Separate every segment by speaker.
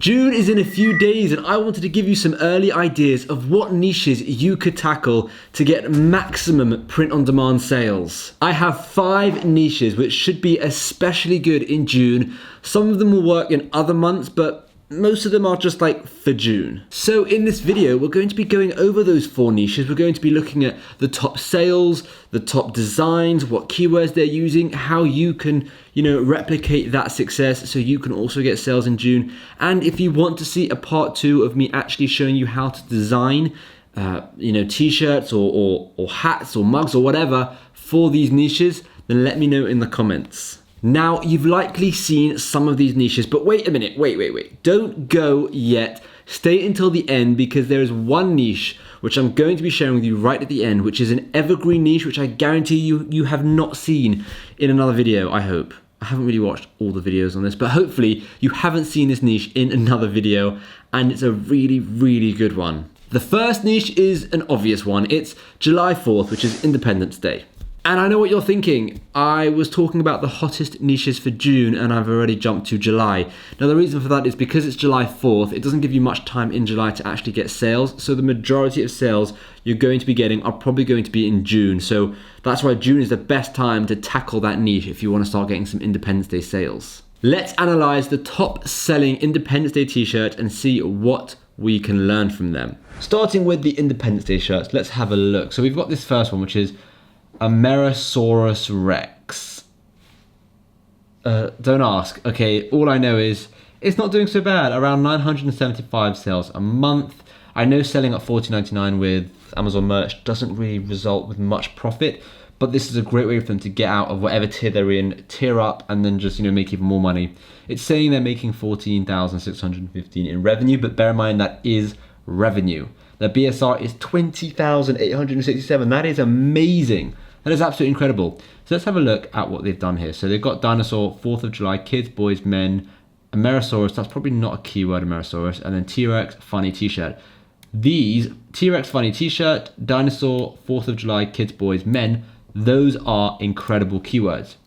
Speaker 1: June is in a few days and I wanted to give you some early ideas of what niches you could tackle to get maximum print-on-demand sales. I have 5 niches which should be especially good in June. Some of them will work in other months, but most of them are just like for June. So in this video, we're going to be going over those 4 niches. We're going to be looking at the top sales, the top designs, what keywords they're using, how you can, replicate that success so you can also get sales in June. And if you want to see a part 2 of me actually showing you how to design, t-shirts or hats or mugs or whatever for these niches, then let me know in the comments. Now, you've likely seen some of these niches, but wait a minute, wait. Don't go yet. Stay until the end because there is one niche which I'm going to be sharing with you right at the end, which is an evergreen niche, which I guarantee you have not seen in another video, I hope. I haven't really watched all the videos on this, but hopefully you haven't seen this niche in another video, and it's a really, really good one. The first niche is an obvious one. It's July 4th, which is Independence Day. And I know what you're thinking. I was talking about the hottest niches for June and I've already jumped to July. Now the reason for that is because it's July 4th, it doesn't give you much time in July to actually get sales. So the majority of sales you're going to be getting are probably going to be in June. So that's why June is the best time to tackle that niche if you want to start getting some Independence Day sales. Let's analyze the top selling Independence Day t-shirt and see what we can learn from them. Starting with the Independence Day shirts, let's have a look. So we've got this first one, which is Amerisaurus Rex. Don't ask. Okay, all I know is it's not doing so bad. Around 975 sales a month. I know selling at $14.99 with Amazon merch doesn't really result with much profit, but this is a great way for them to get out of whatever tier they're in, tier up, and then just make even more money. It's saying they're making $14,615 in revenue, but bear in mind that is revenue. Their BSR is 20,867. That is amazing. That is absolutely incredible. So let's have a look at what they've done here. So they've got dinosaur, 4th of July, kids, boys, men, Amerisaurus, that's probably not a keyword, Amerisaurus, and then T-Rex funny t-shirt. These, T-Rex funny t-shirt, dinosaur, 4th of July, kids, boys, men, those are incredible keywords.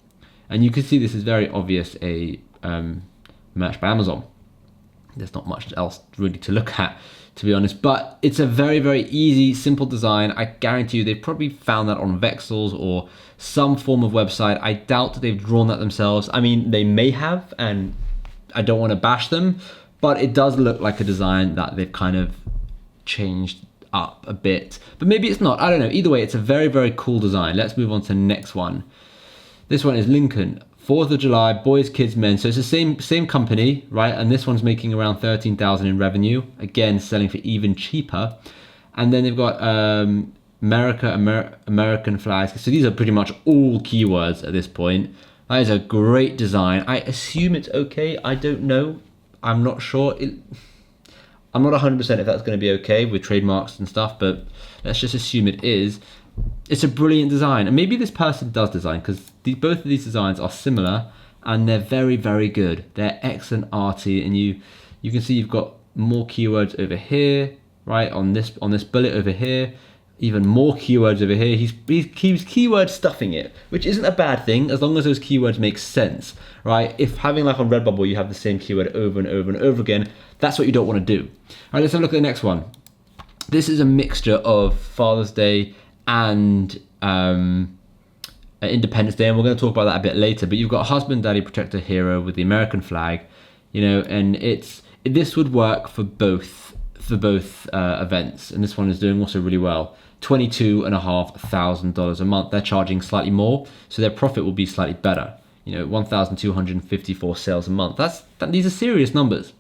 Speaker 1: And you can see this is very obvious a merch by Amazon. There's not much else really to look at, to be honest, but it's a very, very easy, simple design. I guarantee you they've probably found that on Vexels or some form of website. I doubt they've drawn that themselves. I mean, they may have, and I don't want to bash them, but it does look like a design that they've kind of changed up a bit, but maybe it's not. I don't know. Either way, it's a very, very cool design. Let's move on to the next one. This one is Lincoln. 4th of July, boys, kids, men. So it's the same company, right? And this one's making around 13,000 in revenue. Again, selling for even cheaper. And then they've got American flags. So these are pretty much all keywords at this point. That is a great design. I assume it's okay. I don't know. I'm not sure. I'm not 100% if that's going to be okay with trademarks and stuff, but let's just assume it is. It's a brilliant design, and maybe this person does design because both of these designs are similar and they're very, very good. They're excellent arty, and you can see you've got more keywords over here, right, on this bullet over here, even more keywords over here. He's keyword stuffing it, which isn't a bad thing as long as those keywords make sense, right? If having like on Redbubble you have the same keyword over and over and over again, that's what you don't want to do. All right, let's have a look at the next one. This is a mixture of Father's Day and Independence Day, and we're going to talk about that a bit later, but you've got husband, daddy, protector, hero with the American flag, and this would work for both events, and this one is doing also really well. $22,500 a month. They're charging slightly more, so their profit will be slightly better. 1,254 sales a month. These are serious numbers.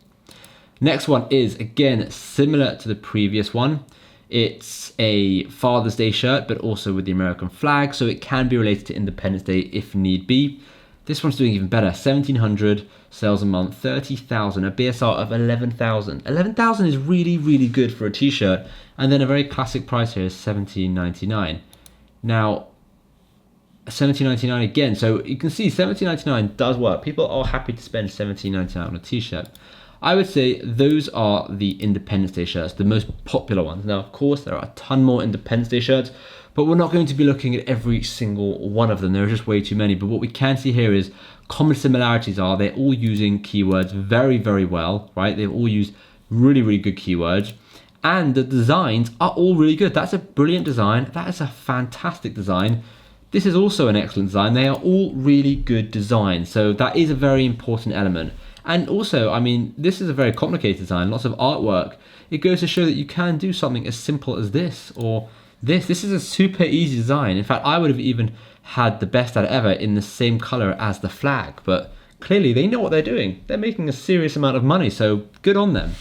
Speaker 1: Next one is, again, similar to the previous one. It's a Father's Day shirt, but also with the American flag, so it can be related to Independence Day if need be. This one's doing even better, 1,700 sales a month, 30,000, a BSR of 11,000. 11,000 is really, really good for a t-shirt, and then a very classic price here is $17.99. Now, $17.99 again, so you can see $17.99 does work. People are happy to spend $17.99 on a t-shirt. I would say those are the Independence Day shirts, the most popular ones. Now, of course, there are a ton more Independence Day shirts, but we're not going to be looking at every single one of them. There are just way too many. But what we can see here is common similarities are they're all using keywords very, very well, right? They've all used really, really good keywords. And the designs are all really good. That's a brilliant design. That is a fantastic design. This is also an excellent design. They are all really good designs. So that is a very important element. And also, I mean, this is a very complicated design, lots of artwork. It goes to show that you can do something as simple as this or this. This is a super easy design. In fact, I would have even had the best out ever in the same color as the flag. But clearly they know what they're doing. They're making a serious amount of money, so good on them.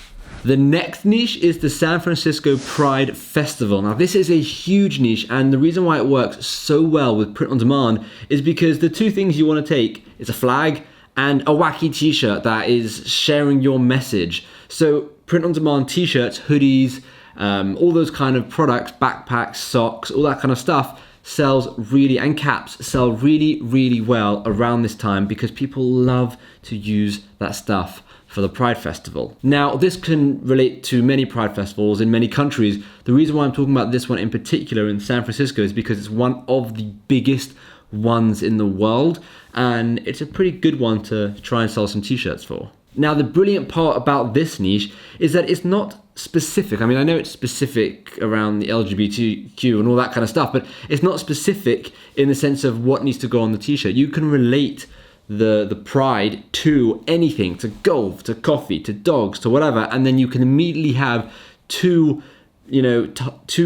Speaker 1: The next niche is the San Francisco Pride Festival. Now this is a huge niche, and the reason why it works so well with print on demand is because the two things you want to take is a flag and a wacky t-shirt that is sharing your message. So print on demand t-shirts, hoodies, all those kind of products, backpacks, socks, all that kind of stuff sells really, and caps sell really, really well around this time because people love to use that stuff for the Pride Festival. Now, this can relate to many Pride festivals in many countries. The reason why I'm talking about this one in particular in San Francisco is because it's one of the biggest ones in the world, and it's a pretty good one to try and sell some t-shirts for. Now, the brilliant part about this niche is that it's not specific. I mean, I know it's specific around the LGBTQ and all that kind of stuff, but it's not specific in the sense of what needs to go on the t-shirt. You can relate the pride to anything, to golf, to coffee, to dogs, to whatever, and then you can immediately have two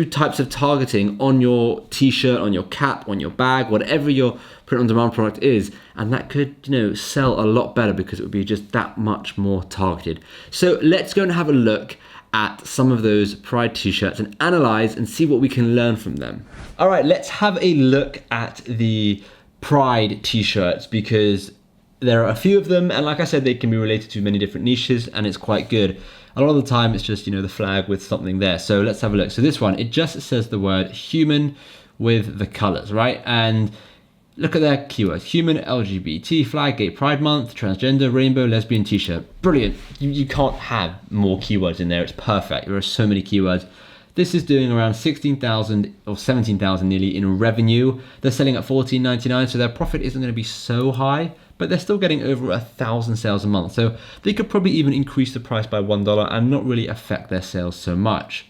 Speaker 1: types of targeting on your t-shirt, on your cap, on your bag, whatever your print on demand product is, and that could sell a lot better because it would be just that much more targeted. So let's go and have a look at some of those Pride t-shirts and analyze and see what we can learn from them. All right, let's have a look at the Pride t-shirts because there are a few of them, and like I said, they can be related to many different niches, and it's quite good. A lot of the time it's just the flag with something there. So let's have a look. So this one, it just says the word human with the colors, right? And look at their keywords: human, LGBT, flag, gay pride month, transgender, rainbow, lesbian t-shirt. Brilliant. You can't have more keywords in there. It's perfect. There are so many keywords. This is doing around 16,000 or 17,000 nearly in revenue. They're selling at $14.99, so their profit isn't going to be so high, but they're still getting over 1,000 sales a month. So they could probably even increase the price by $1 and not really affect their sales so much.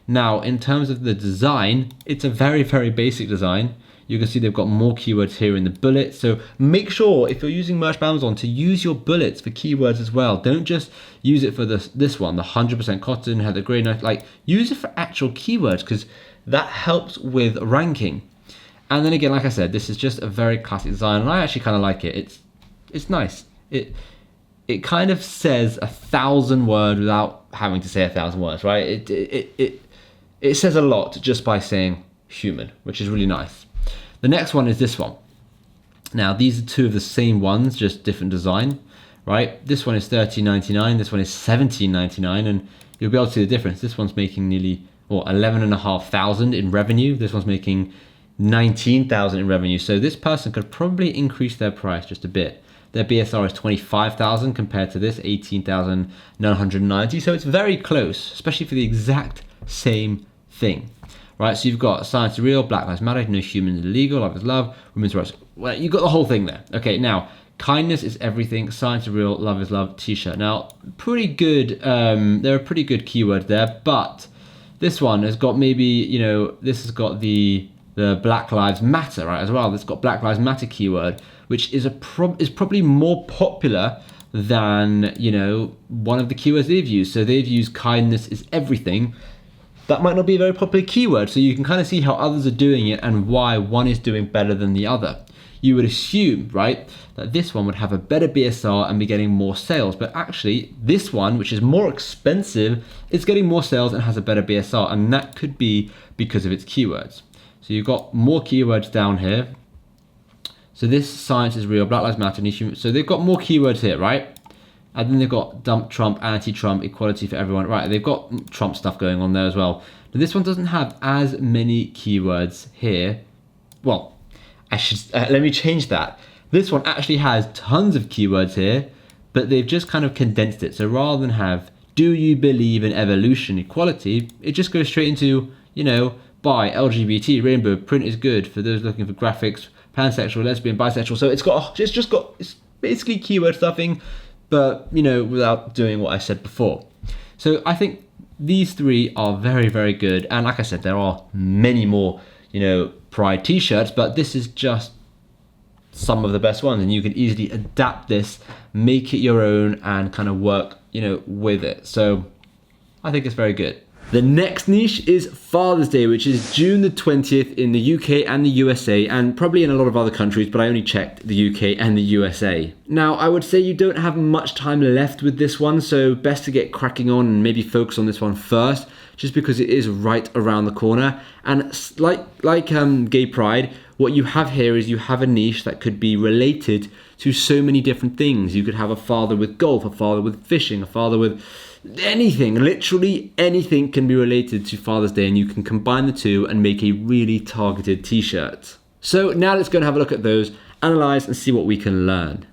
Speaker 1: Now, in terms of the design, it's a very, very basic design. You can see they've got more keywords here in the bullets. So make sure if you're using merch by Amazon to use your bullets for keywords as well. Don't just use it for this one, the 100% cotton, had the grey knife. Like, use it for actual keywords because that helps with ranking. And then again, like I said, this is just a very classic design, and I actually kind of like it. It's nice. It kind of says 1,000 words without having to say 1,000 words, right? It says a lot just by saying human, which is really nice. The next one is this one. Now, these are two of the same ones, just different design, right? This one is $13.99, this one is $17.99, and you'll be able to see the difference. This one's making nearly 11,500 in revenue. This one's making 19,000 in revenue. So this person could probably increase their price just a bit. Their BSR is 25,000 compared to this 18,990. So it's very close, especially for the exact same thing. Right, so you've got science is real, Black Lives Matter, no humans illegal, life is love, women's rights. Well, you've got the whole thing there. Okay, now, kindness is everything, science is real, love is love, t-shirt. Now, pretty good, there are pretty good keywords there, but this one has got maybe, this has got the Black Lives Matter, right, as well. It's got Black Lives Matter keyword, which is probably more popular than, one of the keywords they've used. So they've used kindness is everything. That might not be a very popular keyword, so you can kind of see how others are doing it and why one is doing better than the other. You would assume, right, that this one would have a better BSR and be getting more sales, but actually this one, which is more expensive, is getting more sales and has a better BSR, and that could be because of its keywords. So you've got more keywords down here. So this science is real, Black Lives Matter, so they've got more keywords here, right? And then they've got dump Trump, anti-Trump, equality for everyone. Right, they've got Trump stuff going on there as well. Now this one doesn't have as many keywords here. Well, let me change that. This one actually has tons of keywords here, but they've just kind of condensed it. So rather than have, do you believe in evolution, equality, it just goes straight into, bi, LGBT, rainbow, print is good for those looking for graphics, pansexual, lesbian, bisexual. So it's basically keyword stuffing, but without doing what I said before. So I think these three are very, very good. And like I said, there are many more, Pride t-shirts, but this is just some of the best ones, and you can easily adapt this, make it your own, and kind of work, with it. So I think it's very good. The next niche is Father's Day, which is June the 20th in the UK and the USA, and probably in a lot of other countries, but I only checked the UK and the USA. Now, I would say you don't have much time left with this one, so best to get cracking on and maybe focus on this one first, just because it is right around the corner. And like Gay Pride, what you have here is you have a niche that could be related to so many different things. You could have a father with golf, a father with fishing, a father with anything. Literally anything can be related to Father's Day, and you can combine the two and make a really targeted t-shirt. So now let's go and have a look at those, analyze and see what we can learn.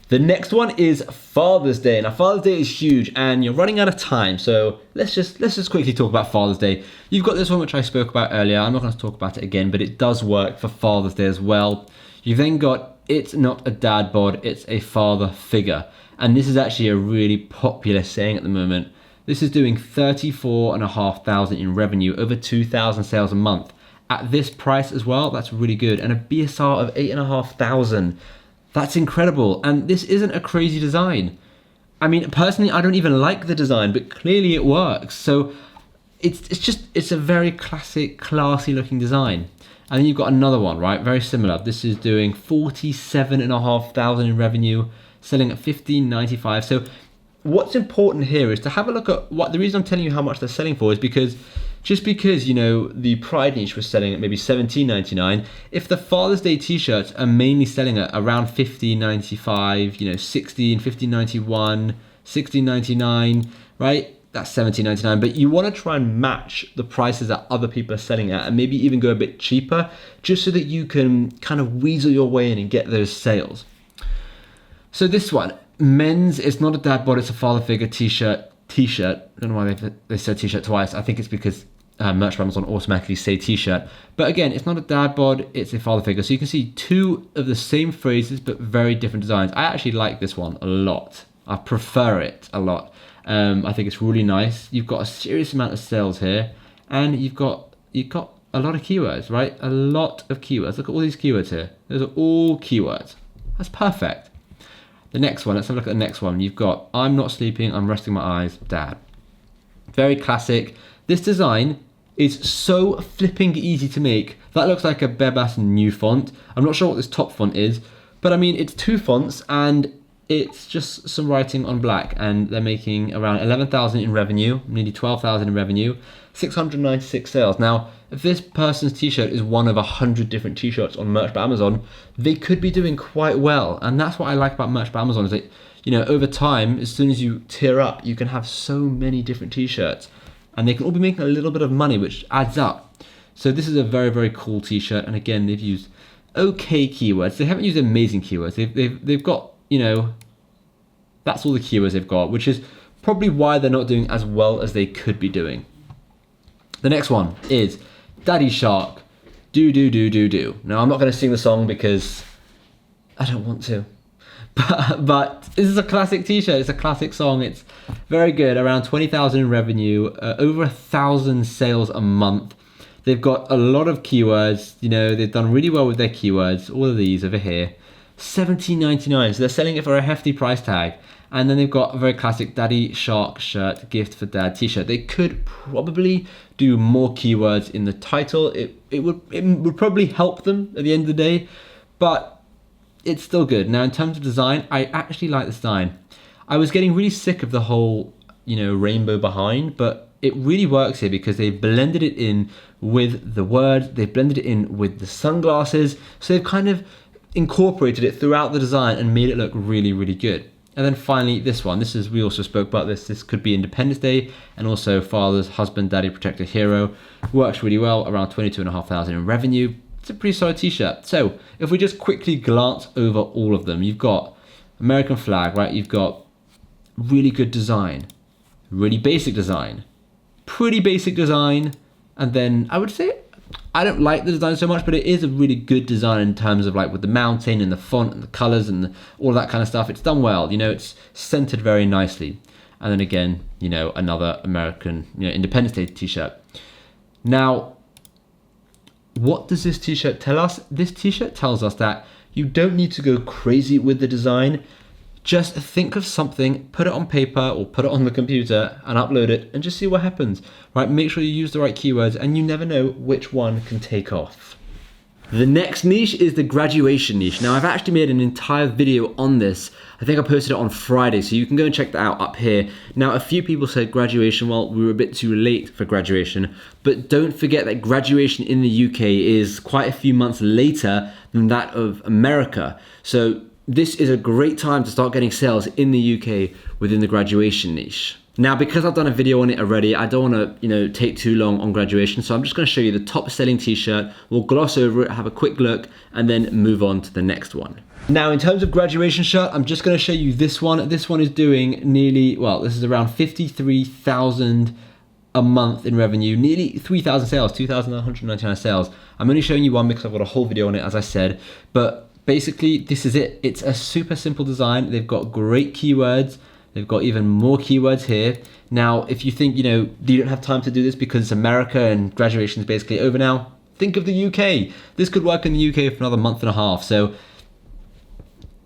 Speaker 1: The next one is Father's Day. Now Father's Day is huge and you're running out of time, so let's just quickly talk about Father's Day. You've got this one which I spoke about earlier. I'm not going to talk about it again, but it does work for Father's Day as well. You've then got It's Not a Dad Bod, It's a Father Figure. And this is actually a really popular saying at the moment. This is doing 34,500 in revenue, over 2,000 sales a month. At this price as well, that's really good. And a BSR of 8,500. That's incredible. And this isn't a crazy design. I mean, personally, I don't even like the design, but clearly it works. So it's a very classic, classy looking design. And then you've got another one, right? Very similar. This is doing 47,500 in revenue, selling at $15.95. So what's important here is to have a look at the reason I'm telling you how much they're selling for is because the Pride niche was selling at maybe $17.99. If the Father's Day t-shirts are mainly selling at around $15.95, $16, $15.91, $16.99, right? That's $17.99, but you want to try and match the prices that other people are selling at and maybe even go a bit cheaper just so that you can kind of weasel your way in and get those sales. So this one, men's It's Not a Dad Bod, It's a Father Figure t-shirt. I don't know why they said t-shirt twice. I think it's because merch by Amazon automatically say t-shirt. But again, it's not a dad bod, it's a father figure. So you can see two of the same phrases, but very different designs. I actually like this one a lot. I prefer it a lot. I think it's really nice. You've got a serious amount of sales here, and you've got a lot of keywords, right? A lot of keywords. Look at all these keywords here. Those are all keywords. That's perfect. The next one, let's have a look at the next one. You've got I'm not sleeping, I'm resting my eyes, dad. Very classic. This design is so flipping easy to make. That looks like a Bebas new font. I'm not sure what this top font is, but I mean, it's two fonts and it's just some writing on black, and they're making around 11,000 in revenue, nearly 12,000 in revenue, 696 sales. Now, if this person's t-shirt is one of 100 different t-shirts on Merch by Amazon, they could be doing quite well. And that's what I like about Merch by Amazon is that, over time, as soon as you tier up, you can have so many different t-shirts and they can all be making a little bit of money, which adds up. So this is a very, very cool t-shirt. And again, they've used okay keywords. They haven't used amazing keywords. They've got, that's all the keywords they've got, which is probably why they're not doing as well as they could be doing. The next one is Daddy Shark, do do do do do. Now I'm not going to sing the song because I don't want to, but this is a classic t-shirt. It's a classic song. It's very good. Around 20,000 in revenue, over 1,000 sales a month. They've got a lot of keywords. They've done really well with their keywords. All of these over here, $17.99. So they're selling it for a hefty price tag. And then they've got a very classic Daddy Shark shirt, gift for dad t-shirt. They could probably do more keywords in the title. It would probably help them at the end of the day, but it's still good. Now, in terms of design, I actually like the design. I was getting really sick of the whole, rainbow behind, but it really works here because they've blended it in with the word, they've blended it in with the sunglasses. So they've kind of incorporated it throughout the design and made it look really, really good. And then finally, this one. We also spoke about this. This could be Independence Day and also father's husband, daddy, protector, hero. Works really well, around 22,500 in revenue. It's a pretty solid t-shirt. So if we just quickly glance over all of them, you've got American flag, right? You've got really good design, really basic design, pretty basic design, And then I would say, I don't like the design so much, but it is a really good design in terms of like with the mountain and the font and the colors and all that kind of stuff. It's done well, it's centered very nicely. And then again, another American, Independence Day t-shirt. Now, what does this t-shirt tell us? This t-shirt tells us that you don't need to go crazy with the design. Just think of something, put it on paper or put it on the computer and upload it and just see what happens, right? Make sure you use the right keywords and you never know which one can take off. The next niche is the graduation niche. Now, I've actually made an entire video on this. I think I posted it on Friday, so you can go and check that out up here. Now, a few people said graduation, well, we were a bit too late for graduation, but don't forget that graduation in the UK is quite a few months later than that of America. So this is a great time to start getting sales in the UK within the graduation niche. Now, because I've done a video on it already, I don't want to, take too long on graduation. So I'm just going to show you the top selling t-shirt. We'll gloss over it, have a quick look, and then move on to the next one. Now, in terms of graduation shirt, I'm just going to show you this one. This one is doing this is around 53,000 a month in revenue, nearly 3,000 sales, 2,199 sales. I'm only showing you one because I've got a whole video on it, as I said, but basically this is it. It's a super simple design. They've got great keywords. They've got even more keywords here. Now, if you think, you don't have time to do this because it's America and graduation is basically over now, think of the UK. This could work in the UK for another month and a half. So,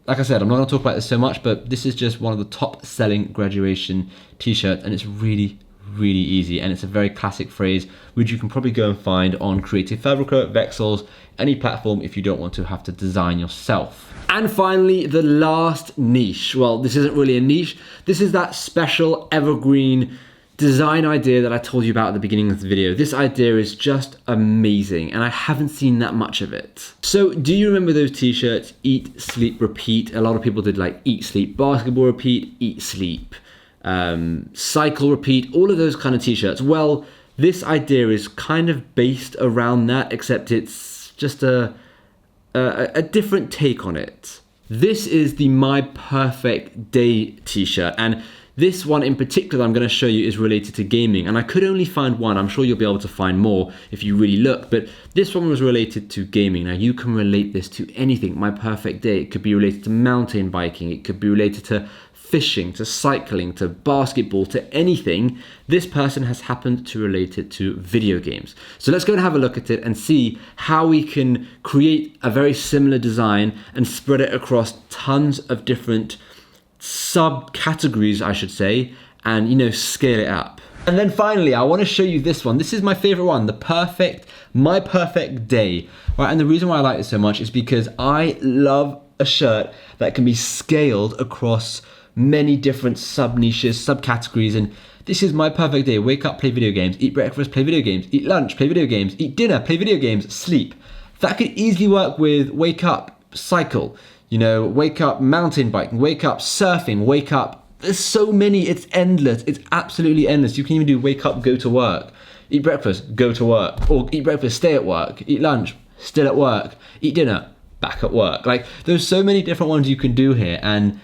Speaker 1: like I said, I'm not going to talk about this so much, but this is just one of the top selling graduation t-shirts, and it's really, really easy. And it's a very classic phrase, which you can probably go and find on Creative Fabrica, Vexels, any platform if you don't want to have to design yourself. And finally, the last niche. Well, this isn't really a niche. This is that special evergreen design idea that I told you about at the beginning of the video. This idea is just amazing, and I haven't seen that much of it. So do you remember those t-shirts, eat, sleep, repeat? A lot of people did like eat, sleep, basketball, repeat, eat, sleep, cycle, repeat, all of those kind of t-shirts. Well, this idea is kind of based around that, except it's just a different take on it. This is the My Perfect Day t-shirt, and this one in particular I'm going to show you is related to gaming, and I could only find one. I'm sure you'll be able to find more if you really look, but this one was related to gaming. Now, you can relate this to anything. My Perfect Day, it could be related to mountain biking, it could be related to fishing, to cycling, to basketball, to anything. This person has happened to relate it to video games. So let's go and have a look at it and see how we can create a very similar design and spread it across tons of different subcategories, I should say, and scale it up. And then finally, I want to show you this one. This is my favorite one, My Perfect Day. Right, and the reason why I like it so much is because I love a shirt that can be scaled across many different sub-niches, subcategories, and this is my perfect day. Wake up, play video games, eat breakfast, play video games, eat lunch, play video games, eat dinner, play video games, sleep. That could easily work with wake up, cycle, wake up, mountain biking, wake up, surfing, wake up. There's so many, it's endless. It's absolutely endless. You can even do wake up, go to work, eat breakfast, go to work, or eat breakfast, stay at work, eat lunch, still at work, eat dinner, back at work. Like, there's so many different ones you can do here, and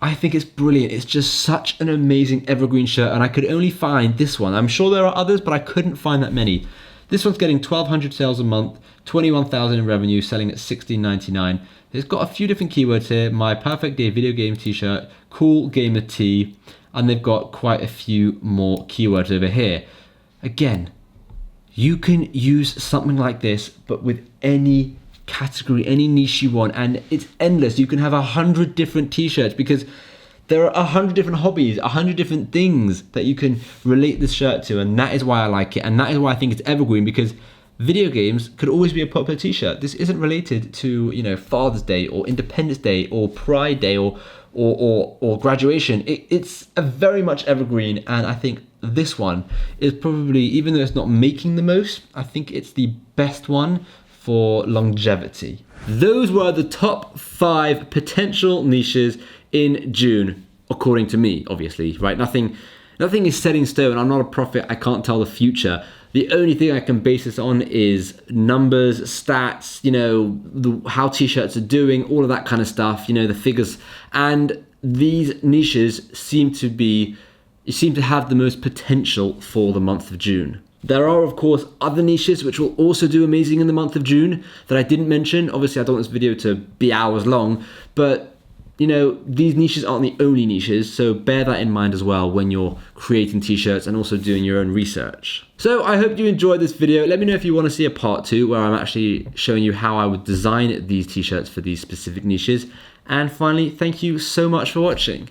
Speaker 1: I think it's brilliant. It's just such an amazing evergreen shirt, and I could only find this one. I'm sure there are others, but I couldn't find that many. This one's getting 1,200 sales a month, 21,000 in revenue, selling at $16.99. It's got a few different keywords here. My Perfect Day video game t-shirt, cool gamer tee, and they've got quite a few more keywords over here. Again, you can use something like this, but with any category, any niche you want, and it's endless. You can have 100 different t-shirts because there are 100 different hobbies, 100 different things that you can relate this shirt to, and that is why I like it, and that is why I think it's evergreen, because video games could always be a popular t-shirt. This isn't related to Father's Day or Independence Day or Pride Day or graduation. It's a very much evergreen, and I think this one is probably, even though it's not making the most, I think it's the best one for longevity. Those were the top 5 potential niches in June, according to me, obviously, right? Nothing is set in stone. I'm not a prophet. I can't tell the future. The only thing I can base this on is numbers, stats, how t-shirts are doing, all of that kind of stuff, the figures. And these niches seem to have the most potential for the month of June. There are, of course, other niches which will also do amazing in the month of June that I didn't mention. Obviously, I don't want this video to be hours long, but you know, these niches aren't the only niches, so bear that in mind as well when you're creating t-shirts and also doing your own research. So I hope you enjoyed this video. Let me know if you want to see a part 2 where I'm actually showing you how I would design these t-shirts for these specific niches. And finally, thank you so much for watching.